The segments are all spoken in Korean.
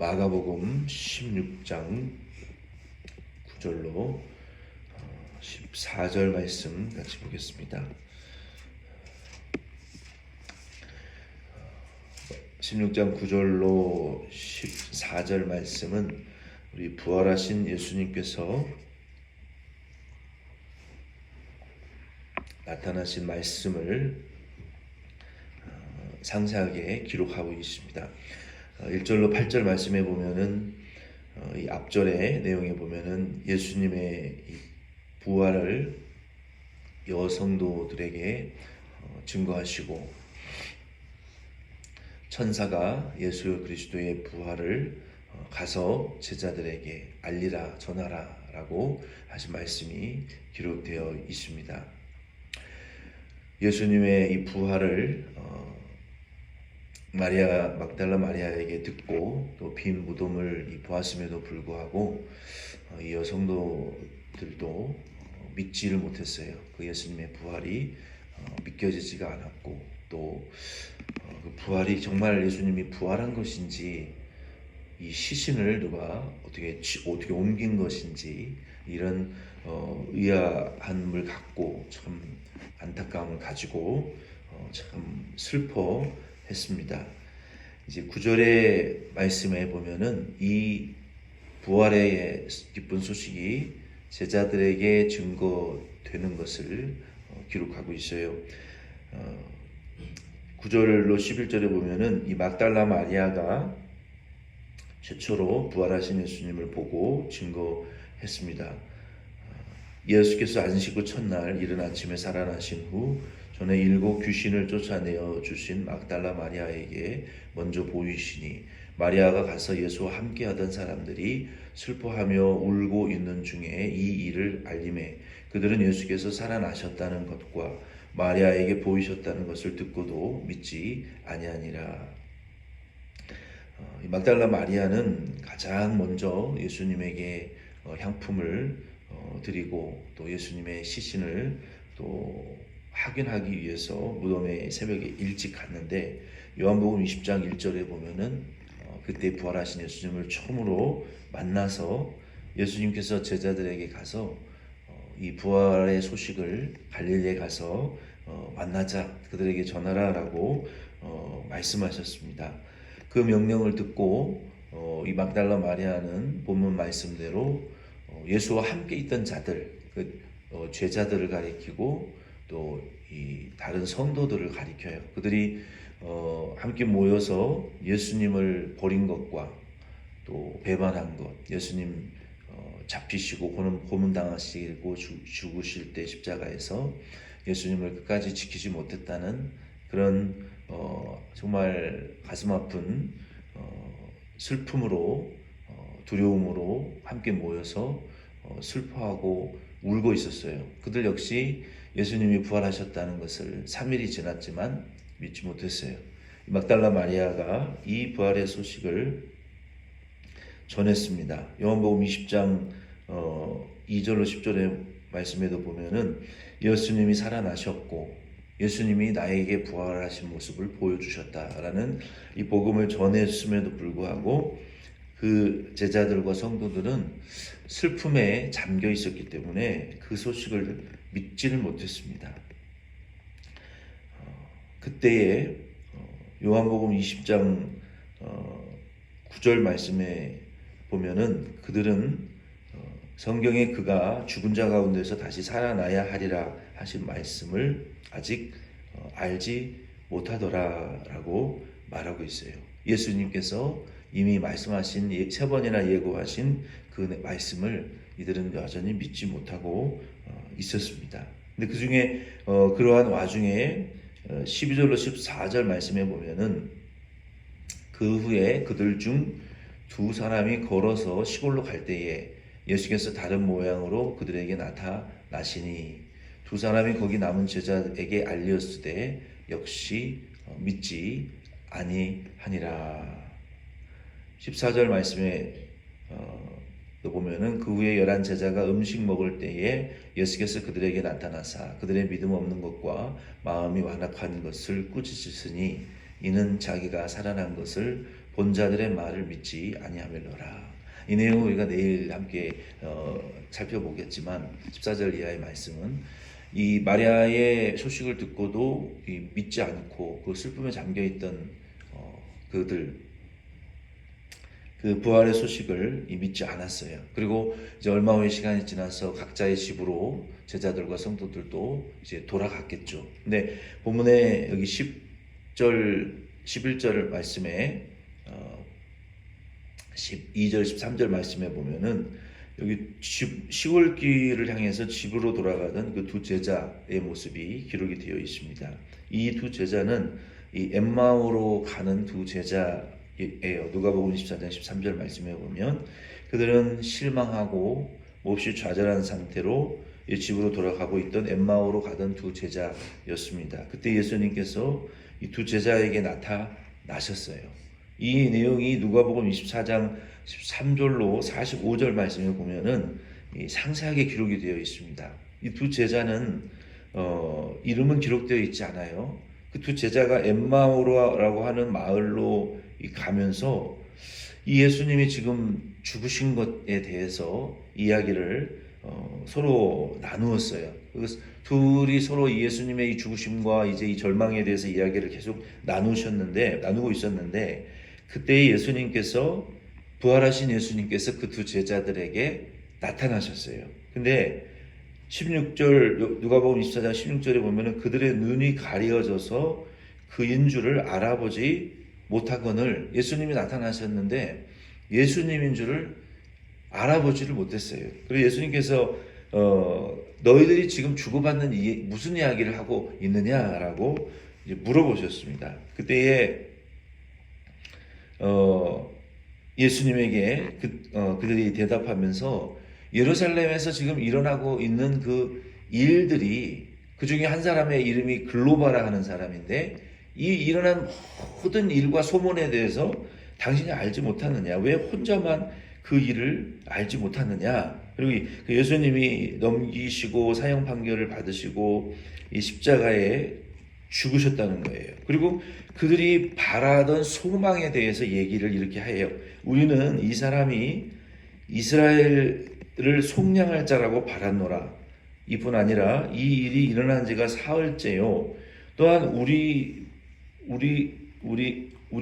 마가복음 16장 9절로 14절 말씀 같이 보겠습니다. 16장 9절로 14절 말씀은 우리 부활하신 예수님께서 나타나신 말씀을 상세하게 기록하고 있습니다. 1절로 8절 말씀에 보면은 이 앞절의 내용에 보면은 예수님의 이 부활을 여성도들에게 증거하시고 천사가 예수 그리스도의 부활을 가서 제자들에게 알리라 전하라 라고 하신 말씀이 기록되어 있습니다. 예수님의 이 부활을 막달라 마리아에게 듣고 또 빈 무덤을 보았음에도 불구하고 이 여성도들도 믿지를 못했어요. 그 예수님의 부활이 믿겨지지가 않았고 또 그 부활이 정말 예수님이 부활한 것인지 이 시신을 누가 어떻게 옮긴 것인지 이런 의아함을 갖고 참 안타까움을 가지고 참 슬퍼했습니다. 이제 9절의 말씀에 보면은 이 부활의 기쁜 소식이 제자들에게 증거되는 것을 기록하고 있어요. 9절로 11절에 보면은 이 막달라 마리아가 최초로 부활하신 예수님을 보고 증거했습니다. 예수께서 안식 후 첫날 이른 아침에 살아나신 후 전에 7 귀신을 쫓아내어 주신 막달라 마리아에게 먼저 보이시니 마리아가 가서 예수와 함께하던 사람들이 슬퍼하며 울고 있는 중에 이 일을 알림해 그들은 예수께서 살아나셨다는 것과 마리아에게 보이셨다는 것을 듣고도 믿지 아니하니라. 막달라 마리아는 가장 먼저 예수님에게 향품을 드리고 또 예수님의 시신을 또 확인하기 위해서 무덤에 새벽에 일찍 갔는데 요한복음 20장 1절에 보면은 그때 부활하신 예수님을 처음으로 만나서 예수님께서 제자들에게 가서 이 부활의 소식을 갈릴리에 가서 만나자 그들에게 전하라라고 말씀하셨습니다. 그 명령을 듣고 이 막달라 마리아는 본문 말씀대로 예수와 함께 있던 자들, 제자들을 가리키고 또 이 다른 성도들을 가리켜요. 그들이 함께 모여서 예수님을 버린 것과 또 배반한 것, 예수님 잡히시고 고문당하시고 죽으실 때 십자가에서 예수님을 끝까지 지키지 못했다는 그런 정말 가슴 아픈 슬픔으로 두려움으로 함께 모여서 슬퍼하고 울고 있었어요. 그들 역시 예수님이 부활하셨다는 것을 3일이 지났지만 믿지 못했어요. 막달라 마리아가 이 부활의 소식을 전했습니다. 요한복음 20장 2절로 10절의 말씀에도 보면은 예수님이 살아나셨고 예수님이 나에게 부활하신 모습을 보여주셨다라는 이 복음을 전했음에도 불구하고 그 제자들과 성도들은 슬픔에 잠겨 있었기 때문에 그 소식을 믿지를 못했습니다. 그때에 요한복음 20장 9절 말씀에 보면은 그들은 성경에 그가 죽은 자 가운데서 다시 살아나야 하리라 하신 말씀을 아직 알지 못하더라라고 말하고 있어요. 예수님께서 이미 말씀하신 3번이나 예고하신 그 말씀을 이들은 여전히 믿지 못하고 있었습니다. 근데 그 중에 그러한 와중에 12절로 14절 말씀에 보면은 그 후에 그들 중 2 사람이 걸어서 시골로 갈 때에 예수께서 다른 모양으로 그들에게 나타나시니 2 사람이 거기 남은 제자에게 알렸으되 역시 믿지 아니하니라. 14절 말씀에 보면은 그 후에 11 제자가 음식 먹을 때에 예수께서 그들에게 나타나사 그들의 믿음 없는 것과 마음이 완악한 것을 꾸짖으시니 이는 자기가 살아난 것을 본 자들의 말을 믿지 아니하밀러라. 이 내용을 우리가 내일 함께 살펴보겠지만 14절 이하의 말씀은 이 마리아의 소식을 듣고도 믿지 않고 그 슬픔에 잠겨있던 그들, 그 부활의 소식을 믿지 않았어요. 그리고 이제 얼마 후의 시간이 지나서 각자의 집으로 제자들과 성도들도 이제 돌아갔겠죠. 근데 본문에 여기 10절, 11절 말씀에 12절, 13절 말씀에 보면은 여기 시골길을 향해서 집으로 돌아가던 그 두 제자의 모습이 기록이 되어 있습니다. 이 두 제자는 이 엠마오로 가는 두 제자예요. 누가복음 24장 13절 말씀에 보면 그들은 실망하고 몹시 좌절한 상태로 집으로 돌아가고 있던 엠마오로 가던 두 제자였습니다. 그때 예수님께서 이 두 제자에게 나타나셨어요. 이 내용이 누가복음 24장 13절로 45절 말씀에 보면은 상세하게 기록이 되어 있습니다. 이 두 제자는 이름은 기록되어 있지 않아요. 그 두 제자가 엠마오라고 하는 마을로 가면서 이 예수님이 지금 죽으신 것에 대해서 이야기를 서로 나누었어요. 그래서 둘이 서로 이 예수님의 이 죽으심과 이제 이 절망에 대해서 이야기를 계속 나누고 있었는데 그때 예수님께서 부활하신 예수님께서 그 두 제자들에게 나타나셨어요. 근데 16절 누가복음 24장 16절에 보면은 그들의 눈이 가려져서 그인 줄을 알아보지 못하거늘 예수님이 나타나셨는데 예수님인 줄을 알아보지를 못했어요. 그리고 예수님께서 너희들이 지금 주고받는 무슨 이야기를 하고 있느냐라고 이제 물어보셨습니다. 그때에 예수님에게 그들이 대답하면서 예루살렘에서 지금 일어나고 있는 그 일들이 그 중에 한 사람의 이름이 글로바라 하는 사람인데 이 일어난 모든 일과 소문에 대해서 당신이 알지 못하느냐? 왜 혼자만 그 일을 알지 못하느냐? 그리고 그 예수님이 넘기시고 사형 판결을 받으시고 이 십자가에 죽으셨다는 거예요. 그리고 그들이 바라던 소망에 대해서 얘기를 이렇게 해요. 우리는 이 사람이 이스라엘을 속량할 자라고 바랐노라. 이뿐 아니라 이 일이 일어난 지가 사흘째요. 또한 우리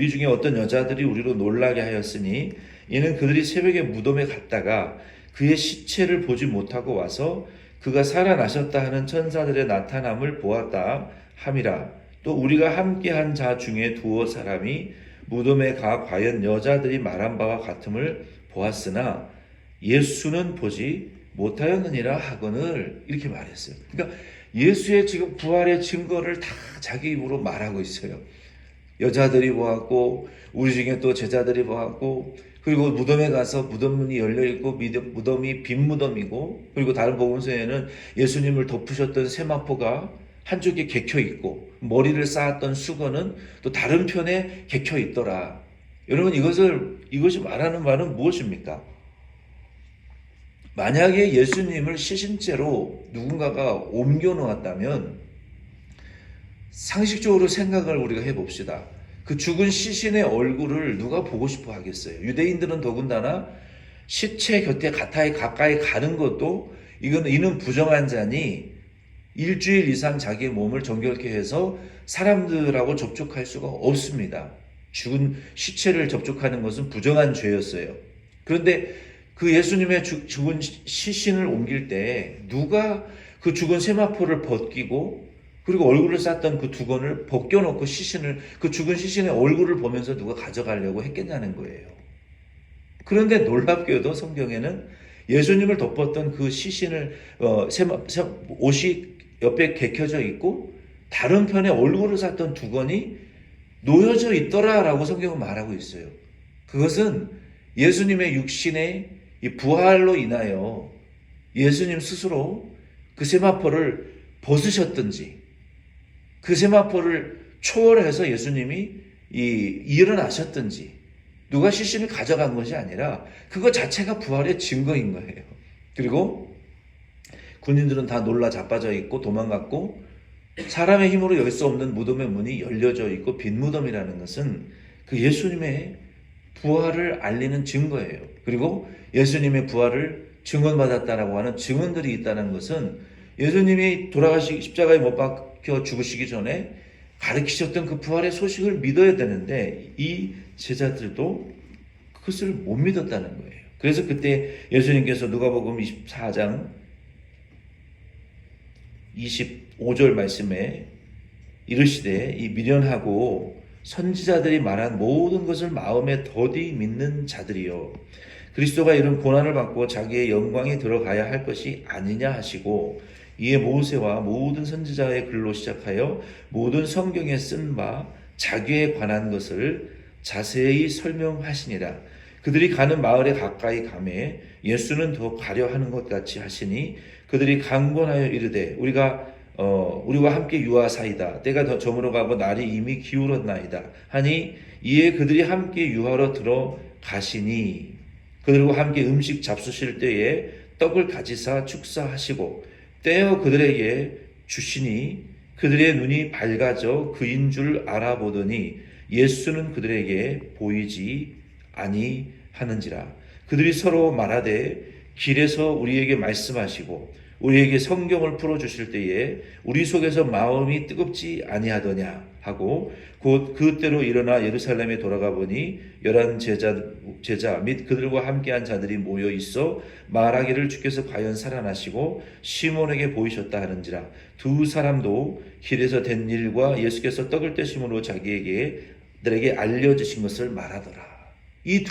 중에 어떤 여자들이 우리로 놀라게 하였으니 이는 그들이 새벽에 무덤에 갔다가 그의 시체를 보지 못하고 와서 그가 살아나셨다 하는 천사들의 나타남을 보았다 함이라. 또 우리가 함께한 자 중에 두어 사람이 무덤에 가 과연 여자들이 말한 바와 같음을 보았으나 예수는 보지 못하였느니라 하거늘 이렇게 말했어요. 그러니까 예수의 지금 부활의 증거를 다 자기 입으로 말하고 있어요. 여자들이 보았고 우리 중에 또 제자들이 보았고 그리고 무덤에 가서 무덤 문이 열려있고 무덤이 빈 무덤이고 그리고 다른 복음서에는 예수님을 덮으셨던 세마포가 한쪽에 개켜있고 머리를 쌓았던 수건은 또 다른 편에 개켜있더라. 여러분 이것이 말하는 바는 무엇입니까? 만약에 예수님을 시신째로 누군가가 옮겨 놓았다면 상식적으로 생각을 우리가 해봅시다. 그 죽은 시신의 얼굴을 누가 보고 싶어 하겠어요? 유대인들은 더군다나 시체 곁에 가까이 가는 것도 이는 부정한 자니 일주일 이상 자기의 몸을 정결케 해서 사람들하고 접촉할 수가 없습니다. 죽은 시체를 접촉하는 것은 부정한 죄였어요. 그런데 그 예수님의 죽은 시신을 옮길 때 누가 그 죽은 세마포를 벗기고 그리고 얼굴을 쌌던 그 두건을 벗겨놓고 그 죽은 시신의 얼굴을 보면서 누가 가져가려고 했겠냐는 거예요. 그런데 놀랍게도 성경에는 예수님을 덮었던 그 시신을 옷이 옆에 개켜져 있고 다른 편에 얼굴을 쌌던 두건이 놓여져 있더라라고 성경은 말하고 있어요. 그것은 예수님의 육신의 이 부활로 인하여 예수님 스스로 그 세마포를 벗으셨든지 그 세마포를 초월해서 예수님이 일어나셨든지 누가 시신을 가져간 것이 아니라 그것 자체가 부활의 증거인 거예요. 그리고 군인들은 다 놀라 자빠져 있고 도망갔고 사람의 힘으로 열 수 없는 무덤의 문이 열려져 있고 빈 무덤이라는 것은 그 예수님의 부활을 알리는 증거예요. 그리고 예수님의 부활을 증언받았다라고 하는 증언들이 있다는 것은 예수님이 십자가에 못 박혀 죽으시기 전에 가르치셨던 그 부활의 소식을 믿어야 되는데 이 제자들도 그것을 못 믿었다는 거예요. 그래서 그때 예수님께서 누가복음 24장 25절 말씀에 이르시되 이 미련하고 선지자들이 말한 모든 것을 마음에 더디 믿는 자들이요 그리스도가 이런 고난을 받고 자기의 영광에 들어가야 할 것이 아니냐 하시고 이에 모세와 모든 선지자의 글로 시작하여 모든 성경에 쓴 바 자기에 관한 것을 자세히 설명하시니라. 그들이 가는 마을에 가까이 가매 예수는 더 가려 하는 것 같이 하시니 그들이 강권하여 이르되 우리와 함께 유하사이다. 때가 더 저물어가고 날이 이미 기울었나이다. 하니 이에 그들이 함께 유하러 들어가시니 그들과 함께 음식 잡수실 때에 떡을 가지사 축사하시고 떼어 그들에게 주시니 그들의 눈이 밝아져 그인 줄 알아보더니 예수는 그들에게 보이지 아니하는지라. 그들이 서로 말하되 길에서 우리에게 말씀하시고 우리에게 성경을 풀어주실 때에 우리 속에서 마음이 뜨겁지 아니하더냐 하고 곧 그때로 일어나 예루살렘에 돌아가 보니 11 제자 및 그들과 함께한 자들이 모여 있어 말하기를 주께서 과연 살아나시고 시몬에게 보이셨다 하는지라. 두 사람도 길에서 된 일과 예수께서 떡을 떼심으로 자기들에게 알려주신 것을 말하더라. 이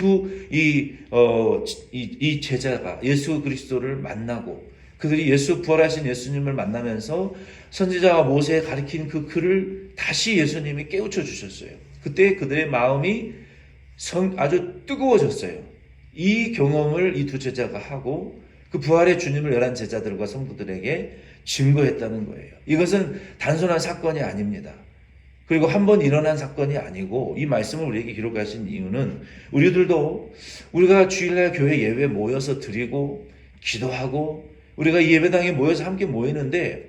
제자가 예수 그리스도를 만나고 그들이 부활하신 예수님을 만나면서 선지자와 모세에 가르친 그 글을 다시 예수님이 깨우쳐 주셨어요. 그때 그들의 마음이 아주 뜨거워졌어요. 이 경험을 이 두 제자가 하고 그 부활의 주님을 11 제자들과 성도들에게 증거했다는 거예요. 이것은 단순한 사건이 아닙니다. 그리고 한 번 일어난 사건이 아니고 이 말씀을 우리에게 기록하신 이유는 우리가 주일날 교회 예배 모여서 드리고 기도하고 우리가 이 예배당에 모여서 함께 모이는데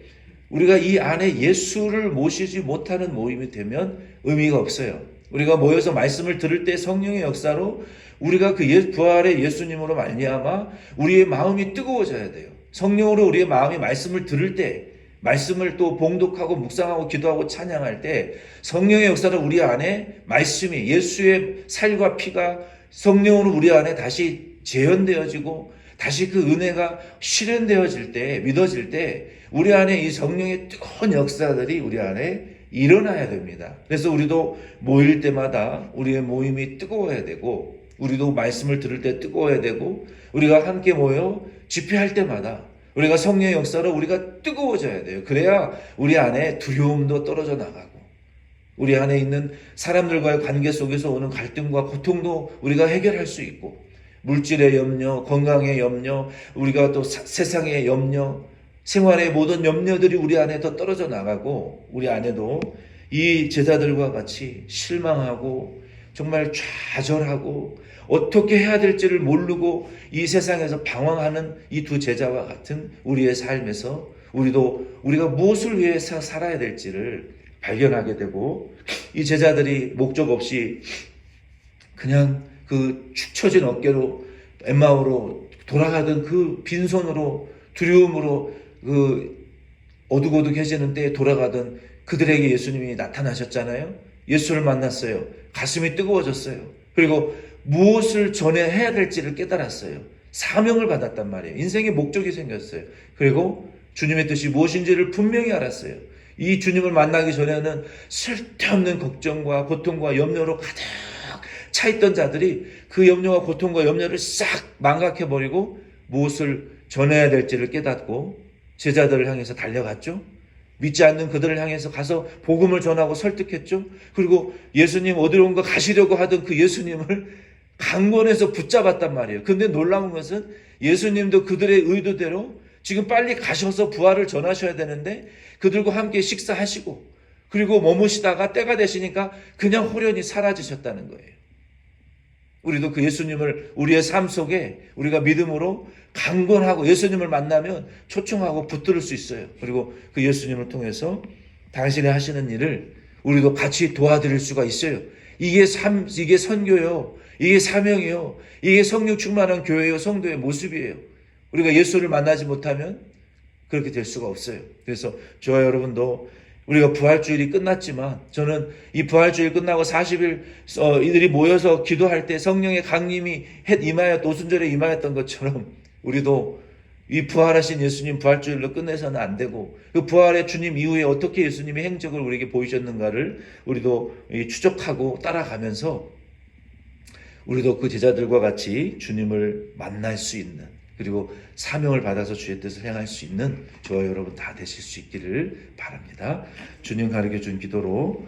우리가 이 안에 예수를 모시지 못하는 모임이 되면 의미가 없어요. 우리가 모여서 말씀을 들을 때 성령의 역사로 우리가 그 부활의 예수님으로 말미암아 우리의 마음이 뜨거워져야 돼요. 성령으로 우리의 마음이 말씀을 들을 때 말씀을 또 봉독하고 묵상하고 기도하고 찬양할 때 성령의 역사로 우리 안에 말씀이 예수의 살과 피가 성령으로 우리 안에 다시 재현되어지고 다시 그 은혜가 실현되어질 때 믿어질 때 우리 안에 이 성령의 뜨거운 역사들이 우리 안에 일어나야 됩니다. 그래서 우리도 모일 때마다 우리의 모임이 뜨거워야 되고 우리도 말씀을 들을 때 뜨거워야 되고 우리가 함께 모여 집회할 때마다 우리가 성령의 역사로 우리가 뜨거워져야 돼요. 그래야 우리 안에 두려움도 떨어져 나가고 우리 안에 있는 사람들과의 관계 속에서 오는 갈등과 고통도 우리가 해결할 수 있고 물질의 염려, 건강의 염려, 우리가 또 세상의 염려, 생활의 모든 염려들이 우리 안에 더 떨어져 나가고 우리 안에도 이 제자들과 같이 실망하고 정말 좌절하고 어떻게 해야 될지를 모르고 이 세상에서 방황하는 이 두 제자와 같은 우리의 삶에서 우리가 무엇을 위해서 살아야 될지를 발견하게 되고 이 제자들이 목적 없이 그냥 그 축 처진 어깨로 엠마오로 돌아가던 그 빈손으로 두려움으로 그 어둑어둑해지는 때에 돌아가던 그들에게 예수님이 나타나셨잖아요. 예수를 만났어요. 가슴이 뜨거워졌어요. 그리고 무엇을 전해야 될지를 깨달았어요. 사명을 받았단 말이에요. 인생의 목적이 생겼어요. 그리고 주님의 뜻이 무엇인지를 분명히 알았어요. 이 주님을 만나기 전에는 쓸데없는 걱정과 고통과 염려로 가득 차있던 자들이 그 염려와 고통과 염려를 싹 망각해버리고 무엇을 전해야 될지를 깨닫고 제자들을 향해서 달려갔죠. 믿지 않는 그들을 향해서 가서 복음을 전하고 설득했죠. 그리고 예수님 어디론가 가시려고 하던 그 예수님을 강권해서 붙잡았단 말이에요. 근데 놀라운 것은 예수님도 그들의 의도대로 지금 빨리 가셔서 부활을 전하셔야 되는데 그들과 함께 식사하시고 그리고 머무시다가 때가 되시니까 그냥 호련히 사라지셨다는 거예요. 우리도 그 예수님을 우리의 삶 속에 우리가 믿음으로 강권하고 예수님을 만나면 초청하고 붙들을 수 있어요. 그리고 그 예수님을 통해서 당신이 하시는 일을 우리도 같이 도와드릴 수가 있어요. 이게 선교요. 이게 사명이요. 이게 성령 충만한 교회요, 성도의 모습이에요. 우리가 예수를 만나지 못하면 그렇게 될 수가 없어요. 그래서 저와 여러분도 우리가 부활주일이 끝났지만 저는 이 부활주일 끝나고 40일 이들이 모여서 기도할 때 성령의 강림이 임하였 오순절에 임하였던 것처럼 우리도 이 부활하신 예수님 부활주일로 끝내서는 안 되고 그 부활의 주님 이후에 어떻게 예수님의 행적을 우리에게 보이셨는가를 우리도 추적하고 따라가면서 우리도 그 제자들과 같이 주님을 만날 수 있는 그리고 사명을 받아서 주의 뜻을 행할 수 있는 저와 여러분 다 되실 수 있기를 바랍니다. 주님 가르쳐 준 기도로